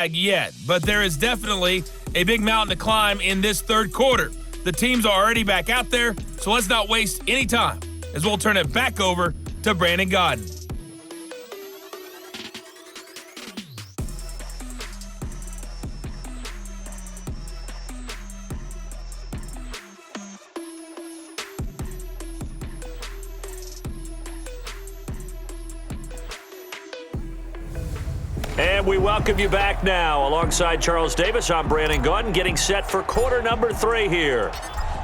yet, but there is definitely a big mountain to climb in this third quarter. The teams are already back out there, so let's not waste any time as we'll turn it back over to Brandon Godden. And we welcome you back now. Alongside Charles Davis, I'm Brandon Godden, getting set for quarter number 3 here.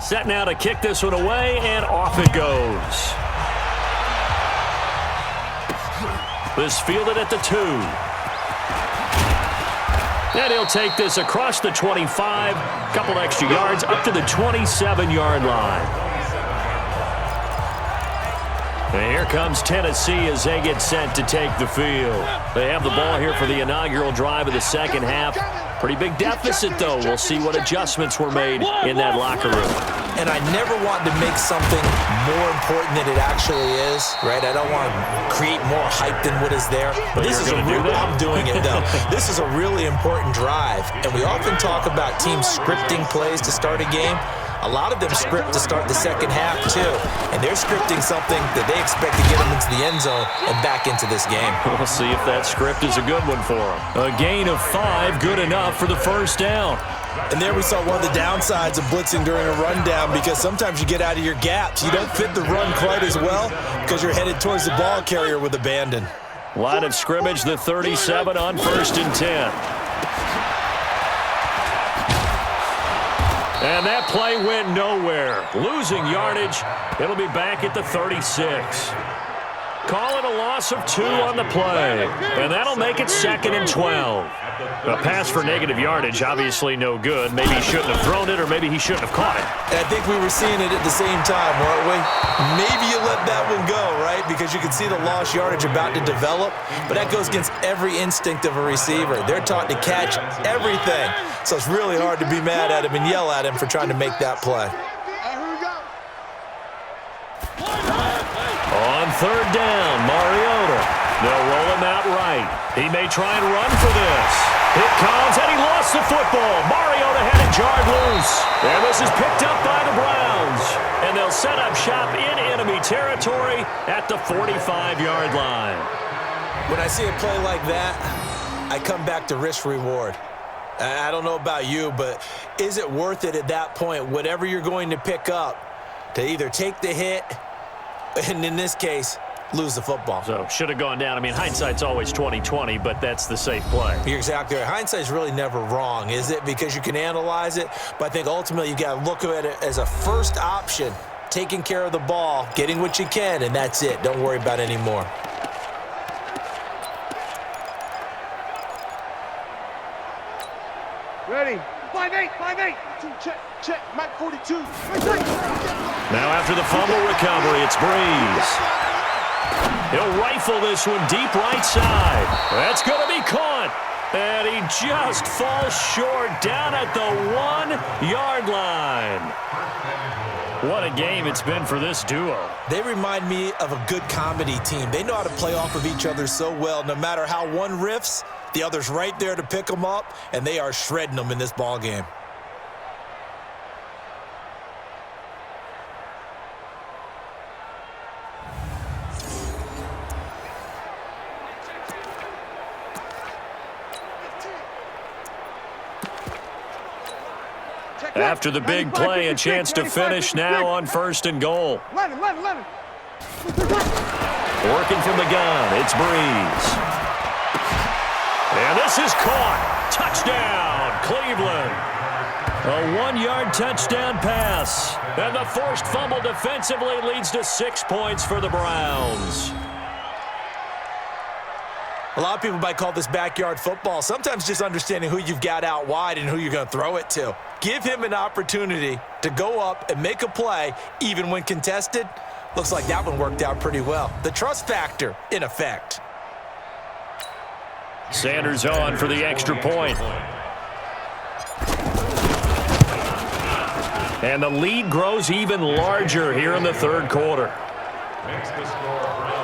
Set now to kick this one away, and off it goes. This fielded at the 2. And he'll take this across the 25, couple extra yards, up to the 27-yard line. And here comes Tennessee as they get set to take the field. They have the ball here for the inaugural drive of the second half. Pretty big deficit, though. We'll see what adjustments were made in that locker room. And I never want to make something more important than it actually is, right? I don't want to create more hype than what is there. But this is I'm doing it, though. This is a really important drive. And we often talk about teams scripting plays to start a game. A lot of them script to start the second half, too. And they're scripting something that they expect to get them into the end zone and back into this game. We'll see if that script is a good one for them. A gain of 5, good enough for the first down. And there we saw one of the downsides of blitzing during a rundown, because sometimes you get out of your gaps. You don't fit the run quite as well because you're headed towards the ball carrier with abandon. Line of scrimmage, the 37 on 1st and 10. And that play went nowhere. Losing yardage. It'll be back at the 36. Call it a loss of 2 on the play. And that'll make it 2nd and 12. A pass for negative yardage, obviously no good. Maybe he shouldn't have thrown it, or maybe he shouldn't have caught it. And I think we were seeing it at the same time, weren't we? Maybe you let that one go, right? Because you can see the lost yardage about to develop. But that goes against every instinct of a receiver. They're taught to catch everything. So it's really hard to be mad at him and yell at him for trying to make that play. On 3rd down, Mariota. They'll roll him out right. He may try and run for this. It comes, and he lost the football. Mariota had it jarred loose. And this is picked up by the Browns. And they'll set up shop in enemy territory at the 45-yard line. When I see a play like that, I come back to risk-reward. I don't know about you, but is it worth it at that point, whatever you're going to pick up, to either take the hit, and in this case, lose the football? So, should have gone down. I mean, hindsight's always 20/20, but that's the safe play. You're exactly right. Hindsight's really never wrong, is it? Because you can analyze it, but I think ultimately you got to look at it as a first option, taking care of the ball, getting what you can, and that's it. Don't worry about any more. Ready. 5-8, 5-8. Check, Mac 42. Now after the fumble recovery, it's Breeze. He'll rifle this one deep right side. That's going to be caught. And he just falls short down at the 1-yard line. What a game it's been for this duo. They remind me of a good comedy team. They know how to play off of each other so well. No matter how one riffs, the other's right there to pick them up, and they are shredding them in this ball game. After the big play, a chance to finish now on 1st and goal. Working from the gun, it's Breeze. And this is caught. Touchdown, Cleveland. A 1-yard touchdown pass. And the forced fumble defensively leads to 6 points for the Browns. A lot of people might call this backyard football. Sometimes just understanding who you've got out wide and who you're going to throw it to. Give him an opportunity to go up and make a play, even when contested. Looks like that one worked out pretty well. The trust factor, in effect. Sanders on for the extra point. And the lead grows even larger here in the third quarter. Makes the score